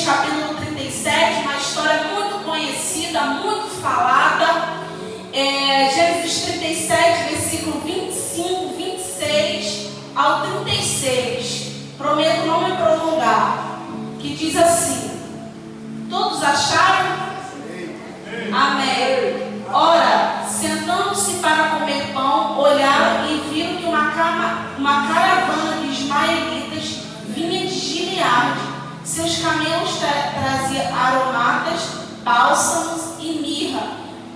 capítulo 37, uma história muito conhecida, muito falada. Gênesis 37, versículo 25, 26 ao 36. Prometo não me prolongar. Que diz assim: todos acharam? Amém. Ora, sentando-se para comer pão, olharam e viram que uma caravana de ismaelitas vinha de Gileade. Seus camelos traziam aromatas, bálsamos e mirra,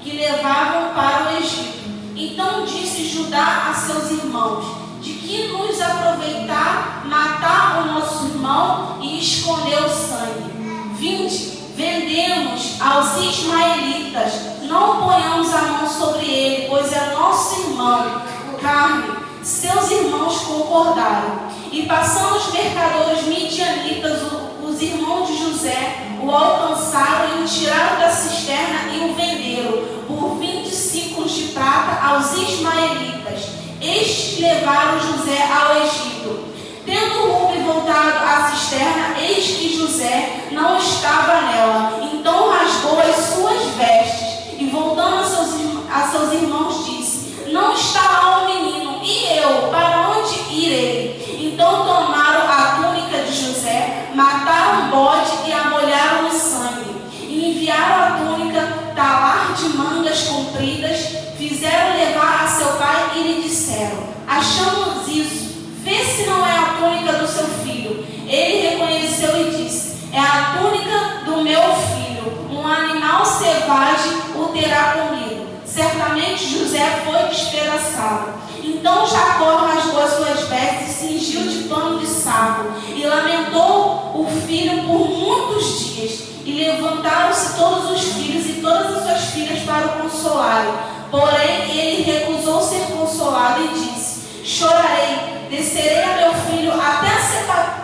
que levavam para o Egito. Então disse Judá a seus irmãos: de que nos aproveitar matar o nosso irmão e esconder o sangue? Vinde, vendemos aos ismaelitas, não ponhamos a mão sobre ele, pois é nosso irmão. Carne. Seus irmãos concordaram. E passando os mercadores midianitas, os irmãos de José o alcançaram e o tiraram da cisterna e o venderam por 20 ciclos de prata aos ismaelitas. Estes levaram José ao Egito. Tendo o Rube voltado à cisterna, eis que José não estava nela. Então rasgou as suas vestes e, voltando a seus irmãos, disse: não está lá o menino, e eu, para onde irei? Então tomaram a túnica de José, mataram o bode e a molharam no sangue. E enviaram a túnica, talar de mangas compridas, fizeram levar a seu pai e lhe disseram: achamos isso, vê se não é a túnica do seu filho. Ele reconheceu e disse: é a túnica do meu filho, um animal selvagem o terá comido. Certamente José foi despedaçado. Então Jacó rasgou as suas vestes e cingiu de pano de saco, e lamentou o filho por muitos dias. E levantaram-se todos os filhos e todas as suas filhas para o consolarem. Porém ele recusou ser consolado e disse: chorarei, descerei a meu filho até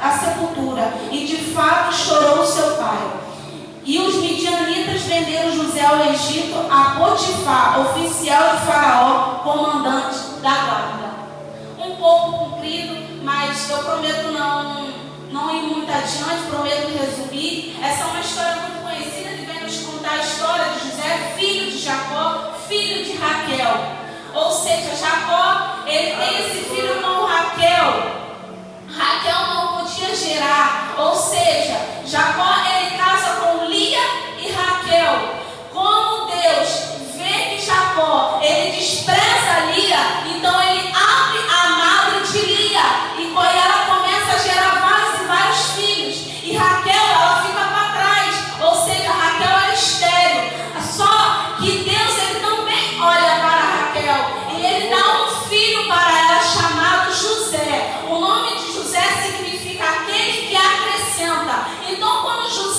a sepultura. E de fato chorou seu pai. E os midianitas venderam José ao Egito a Potifar, oficial de Faraó, comandante da guarda. Um pouco comprido, mas eu prometo não ir muito adiante, prometo resumir. Essa é uma história muito conhecida que vem nos contar a história de José, filho de Jacó, filho de Raquel. Ou seja, Jacó, ele tem esse filho com Raquel. Raquel não podia gerar, ou seja, Jacó ele casa com Lia e Raquel. Como Deus vê que Jacó ele despreza Lia, então ele abre a madre de Lia e ela começa a gerar vários e vários filhos. E Raquel ela fica para trás, ou seja, Raquel era estéril. Só que Deus ele também olha para Raquel e ele dá um filho para ela chamado José. O nome de José significa aquele que acrescenta. Então quando José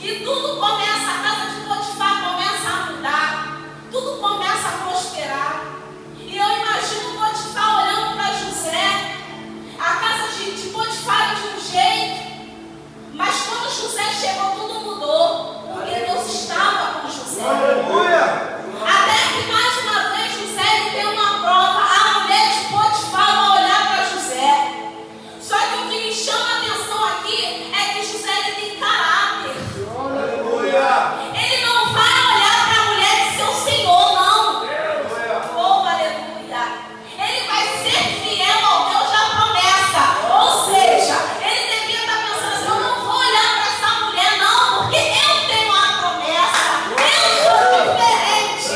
E tudo começa, a casa de Potifar começa a mudar, tudo começa a prosperar. E eu imagino Potifar olhando para José, a casa de Potifar de um jeito, mas quando José chegou tudo mudou, porque Deus estava com José. Aleluia! Até que mais uma vez José ele tem uma prova, a mulher de Potifar vai olhar para José. Só que o que me chama a atenção aqui é que José ele tem caráter. Aleluia! Ele não vai olhar para a mulher de seu senhor, não. Aleluia! Oh, aleluia! Ele vai ser fiel ao Deus da promessa. Ou seja, ele devia estar pensando assim: eu não vou olhar para essa mulher, não, porque eu tenho a promessa. Eu sou diferente.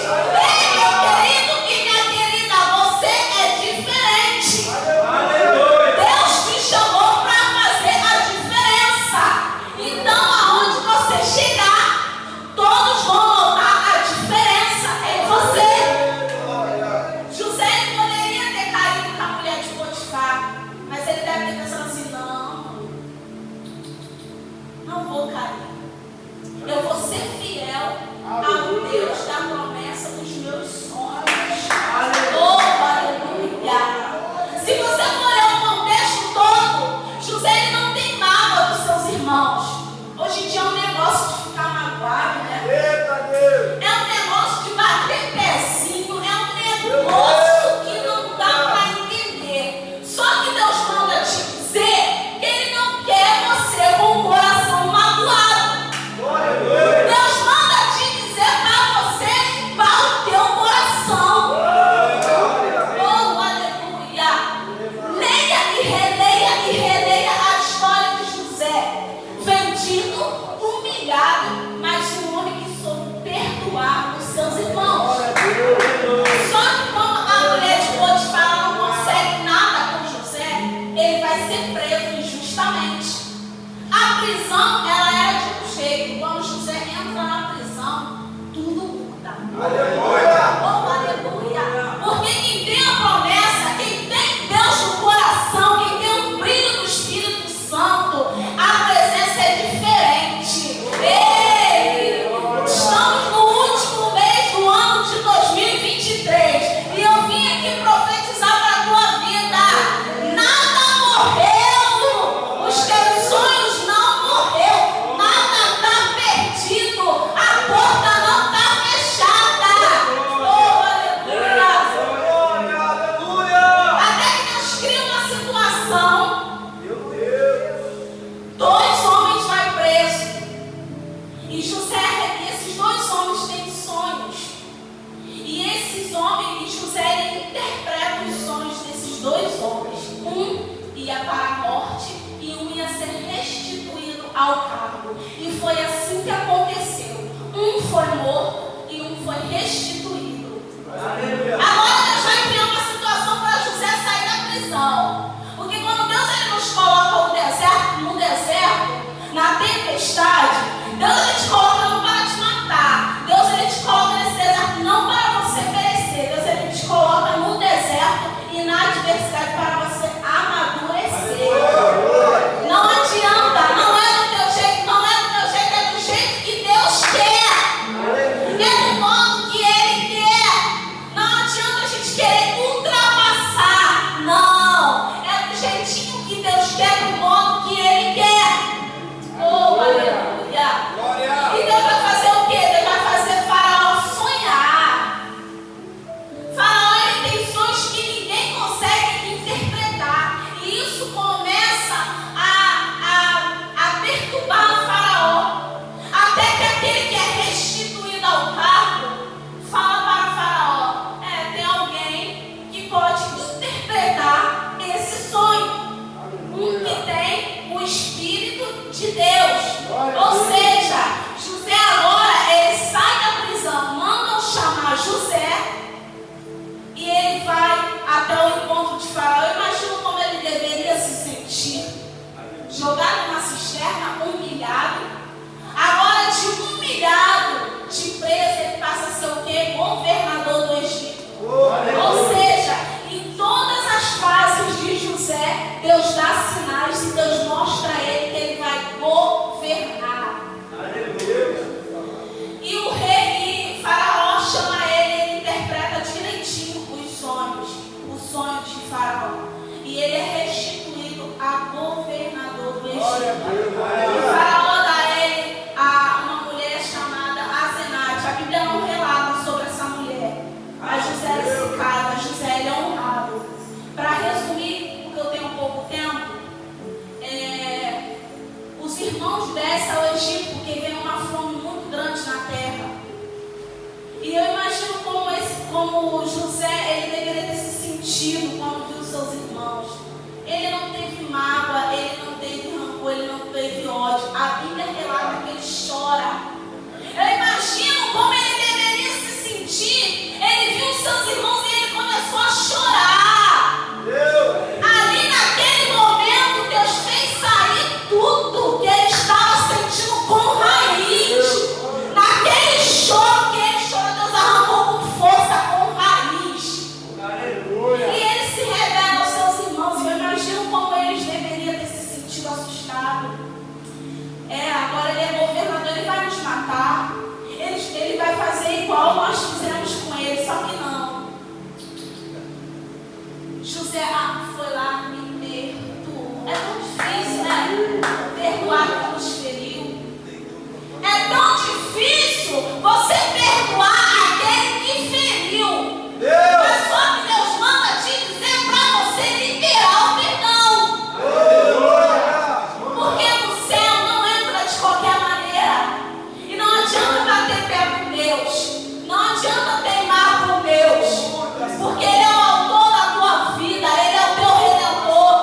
Ei, meu querido e minha querida, você é diferente. Aleluia! Deus te chamou para fazer a diferença. Então, aonde você chegar, todos vão notar a diferença em você. José ele poderia ter caído com a mulher de Potifar, mas ele deve ter pensado assim: não vou cair. Eu vou ser fiel ao Deus da promessa dos meus sonhos. Oh, aleluia! Se você for ler o contexto todo, José ele não tem mágoa dos seus irmãos. Hoje em dia é um negócio de ficar magoado, né? Eita Deus! É um negócio de bater pezinho, é um negócio que não dá para entender. Só que Deus manda te dizer que Ele não quer você com o coração magoado. Aleluia! Deus manda te dizer para você limpar o teu coração. Oh, aleluia! Leia e releia a história de José. Vendido, humilhado, mas um homem que soube perdoar os seus irmãos. Só que como a mulher de Potifar não consegue nada com José, ele vai ser preso injustamente. A prisão, ela era de um jeito. Quando José entra na prisão, tudo muda. Aleluia! Oh, aleluia! Porque quem tem a promessa, quem tem Deus no coração, quem tem o brilho do Espírito Santo, a presença é diferente. Ei! Estamos no último mês do ano de 2023 e eu vim aqui profetizar para a tua vida. Nada morreu, os teus sonhos não morreu, nada está perdido, a porta não está fechada. Oh, aleluia! Aleluia! Até que Deus cria uma situação, Meu Deus! 2 homens vai preso e esses 2 homens têm sonhos. E esses homens, e José ele interpreta os sonhos desses 2 homens. Um ia para a morte e um ia ser restituído ao cargo. E foi assim que aconteceu. Um foi morto e um foi restituído. Aleluia! Agora Deus vai criar uma situação para José sair da prisão. Porque quando Deus ele nos coloca no deserto, na tempestade, Deus ele te coloca não para te matar. Deus ele te coloca nesse deserto não para você perecer. Deus ele te coloca no deserto e na adversidade para você amadurecer. Não adianta, não é do teu jeito, é do jeito que Deus quer. É do modo que Ele quer. Não adianta a gente querer ultrapassar. Não, é do jeitinho que Deus quer, do modo que Ele quer. Oh, aleluia! como José, ele deveria ter se sentido quando viu seus irmãos. Ele não teve mágoa, ele não teve rancor, ele não teve ódio. A Bíblia relata que ele chora. Eu imagino como ele deveria se sentir. Ele viu seus irmãos e ele começou a chorar. Ali naquele momento, Deus fez sair tudo que ele estava sentindo com raiz. Naquele choro que ele chorou, Deus arrancou com força, com raiz. E ele se revela aos seus irmãos. Eu imagino como eles deveriam ter se sentido assustados. Agora ele é governador, ele vai nos matar. Ele vai fazer igual nós fizemos com ele, só que não. José foi lá, me perdoou. É tão difícil, né? Perdoar quem nos feriu. É tão difícil você perdoar aquele que feriu. Mas só que Deus manda te dizer para você liberar o perdão. Porque no céu não entra de qualquer maneira. E não adianta bater pé com Deus. Não adianta teimar com Deus. Porque Ele é o autor da tua vida. Ele é o teu redentor.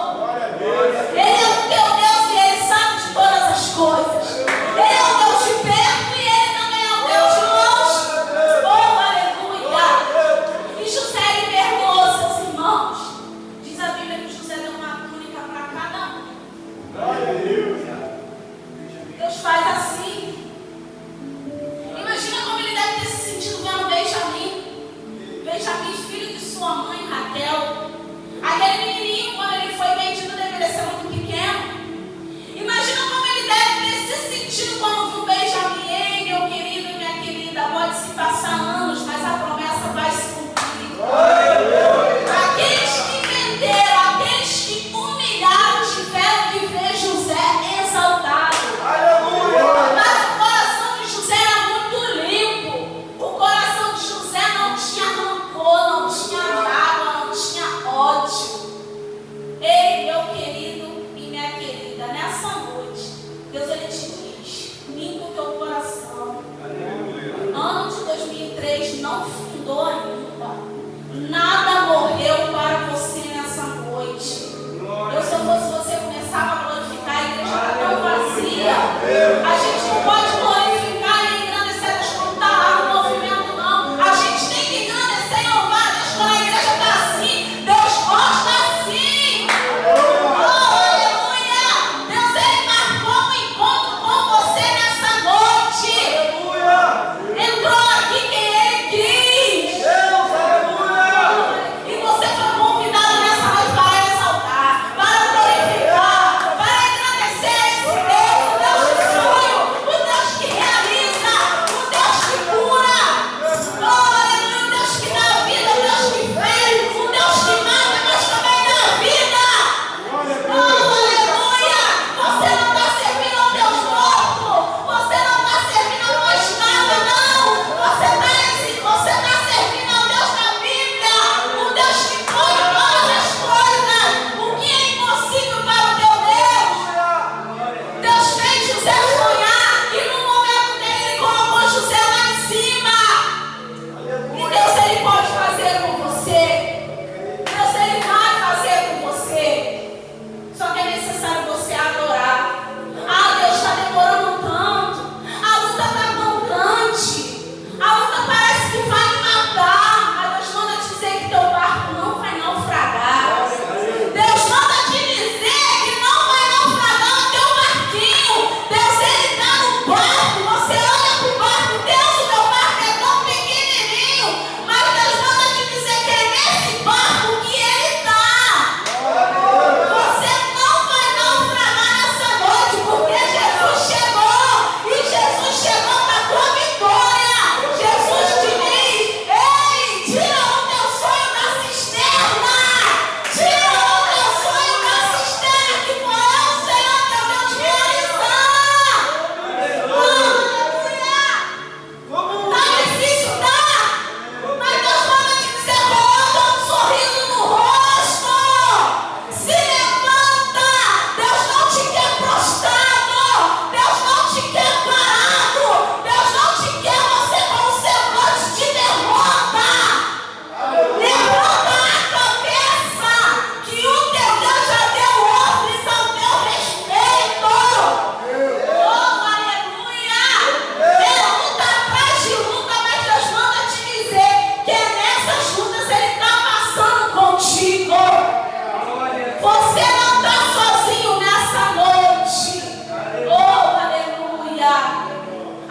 Ele é o teu Deus e Ele sabe de todas as coisas. Ele é o Deus de perto e Ele também é o Deus de longe. Oh, aleluia! E José, ele perdoou seus irmãos. Diz a Bíblia que José deu uma túnica para cada um. Deus faz assim. Imagina como ele deve ter se sentido vendo Benjamim. Benjamim, filho de sua mãe, Raquel. Aquele menininho, quando ele foi vendido, deveria ser muito pequeno. Imagina como ele deve ter se sentido quando viu Benjamim. Ei, meu querido e minha querida, pode se passar anos, mas a promessa vai se cumprir. Aqueles que venderam, aqueles que humilharam, tiveram que ver José exaltado. Mas o coração de José era muito limpo. O coração de José não tinha rancor, não tinha mágoa, não tinha ódio. Ei, meu querido e minha querida, nessa noite, Deus ele te diz: limpa o teu coração. Ano de 2003 não findou ainda. Nada morreu para você nessa noite. Eu, se eu fosse você, começava a glorificar, a igreja está tão vazia. A gente não pode glorificar e engrandecer Deus quando está lá no movimento, não. A gente tem que engrandecer e louvar a Deus quando a igreja está assim. Deus gosta assim. Oh, aleluia! Deus, ele marcou um encontro com você nessa noite. Entrou aqui quem ele quis.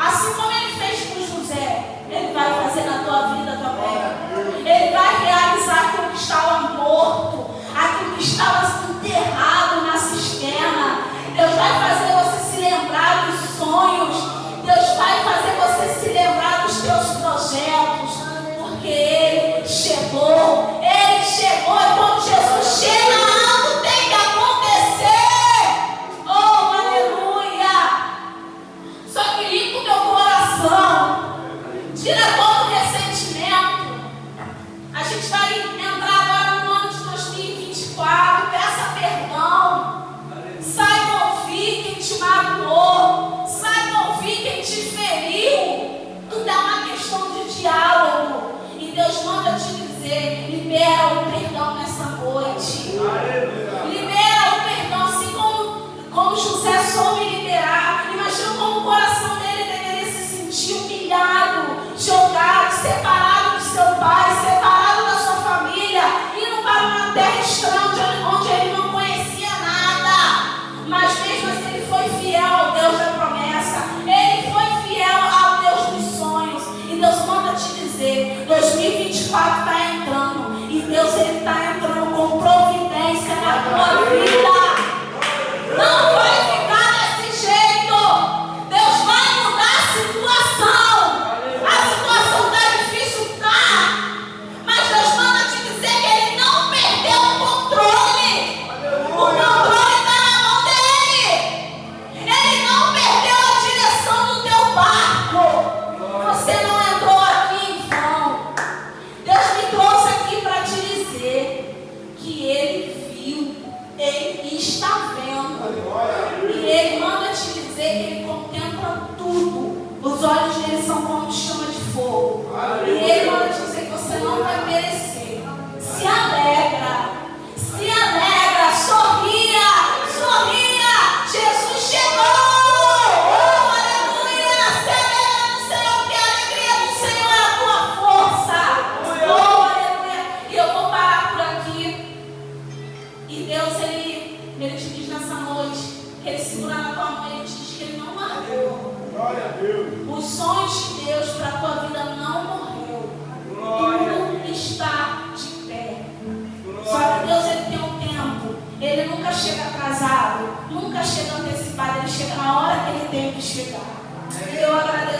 Assim como Ele fez com José, Ele vai fazer na tua vida também. Ele vai realizar aquilo que estava morto, aquilo que estava enterrado na cisterna. Deus vai fazer você se lembrar dos sonhos. Deus vai fazer você se lembrar dos teus projetos. Porque Ele chegou. Ele chegou. E quando Jesus chega, algo tem que acontecer. Oh, aleluia. Só que limpa o teu coração. Tira todo o ressentimento. A gente vai entrar agora no ano de 2024. Peça perdão. Saiba ouvir quem te magoou. Saiba ouvir quem te feriu. Tudo é uma questão de diálogo. E Deus manda te dizer: libera o perdão nessa noite. Libera o perdão, assim como José soube liberar. Imagina como o coração dele deveria se sentir humilhado, jogado, separado do seu pai, separado da sua família, indo para uma terra estranha onde ele não conhecia nada. Mas mesmo assim ele foi fiel ao Deus da promessa. Ele foi fiel ao Deus dos sonhos. E Deus manda te dizer: 2024 está entrando. E Deus está entrando com providência na tua vida. Não vai ficar desse jeito. Deus vai mudar a situação. A situação está difícil, tá? Mas Deus manda te dizer que Ele não perdeu o controle. O controle está na mão dEle. Ele não perdeu a direção do teu barco. Você não entrou aqui em vão. Deus me trouxe aqui para te dizer que Ele viu, Ele está vendo. E Ele manda te dizer que Ele contempla tudo. Os olhos dele são como chama de fogo. E Ele manda te dizer que você não vai merecer. Se alegra, sorria, sorria. Jesus chegou. Oh, aleluia. Se alegra no Senhor, que a alegria do Senhor é a tua força. Oh, aleluia. E eu vou parar por aqui. E Deus, Ele te diz nessa noite, que Ele segura na tua mão e Ele te diz que Ele não largou. Glória a Deus. Os sonhos de Deus para a tua vida não morreu. Tudo está de pé. Só que Deus, Ele tem um tempo. Ele nunca chega atrasado, nunca chega antecipado. Ele chega na hora que Ele tem que chegar. E eu agradeço